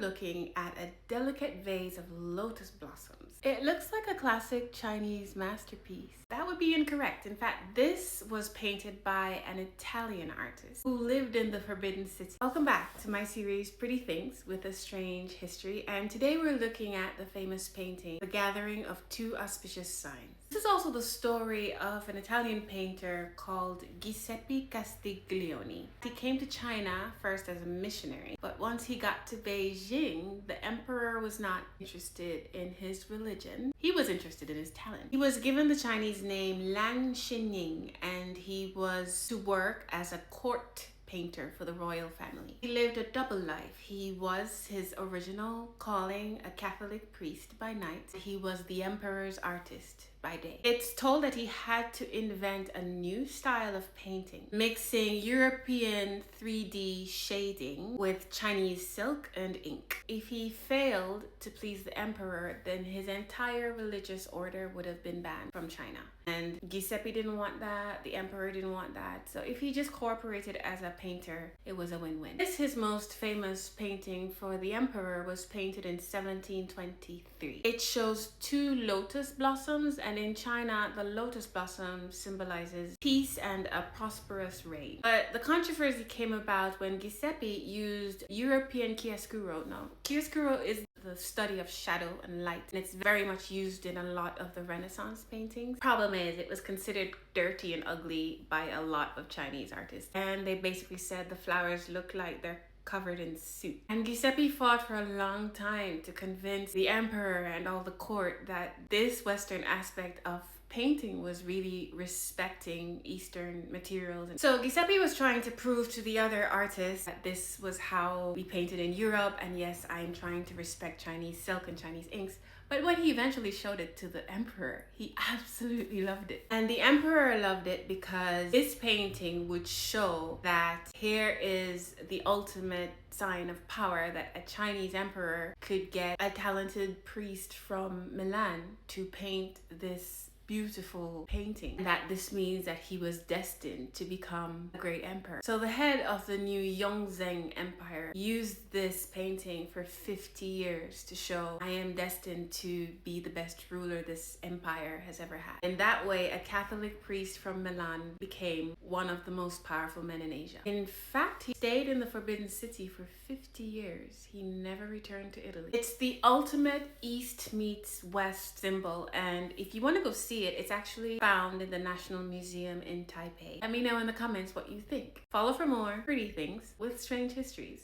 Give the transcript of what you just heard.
looking at a delicate vase of lotus blossoms. It looks like a classic Chinese masterpiece. That would be incorrect. In fact, this was painted by an Italian artist who lived in the Forbidden City. Welcome back to my series, Pretty Things with a Strange History, and today we're looking at the famous painting, The Gathering of Two Auspicious Signs. This is also the story of an Italian painter called Giuseppe Castiglione. He came to China first as a missionary, but once he got to Beijing, the emperor was not interested in his religion. He was interested in his talent. He was given the Chinese name Lan Xinying, and he was to work as a court painter for the royal family. He lived a double life. He was his original calling, a Catholic priest by night. He was the emperor's artist by day. It's told that he had to invent a new style of painting, mixing European 3D shading with Chinese silk and ink. If he failed to please the emperor, then his entire religious order would have been banned from China. And Giuseppe didn't want that, the emperor didn't want that. So if he just cooperated as a painter, it was a win-win. His most famous painting for the emperor was painted in 1723. It shows two lotus blossoms, and in China, the lotus blossom symbolizes peace and a prosperous reign. But the controversy came about when Giuseppe used European chiaroscuro. Now, chiaroscuro is the study of shadow and light, and it's very much used in a lot of the Renaissance paintings. Problem is, it was considered dirty and ugly by a lot of Chinese artists, and they basically said the flowers look like they're covered in soup. And Giuseppe fought for a long time to convince the emperor and all the court that this Western aspect of painting was really respecting Eastern materials. And so Giuseppe was trying to prove to the other artists that this was how we painted in Europe, and yes, I'm trying to respect Chinese silk and Chinese inks. But when he eventually showed it to the emperor, he absolutely loved it. And the emperor loved it because this painting would show that here is the ultimate sign of power, that a Chinese emperor could get a talented priest from Milan to paint this beautiful painting, and that this means that he was destined to become a great emperor. So the head of the new Yongzheng Empire used this painting for 50 years to show, I am destined to be the best ruler this empire has ever had. In that way, a Catholic priest from Milan became one of the most powerful men in Asia. In fact, he stayed in the Forbidden City for 50 years. He never returned to Italy. It's the ultimate East meets West symbol, and if you want to go see it, it's actually found in the National Museum in Taipei. Let me know in the comments what you think. Follow for more pretty things with strange histories.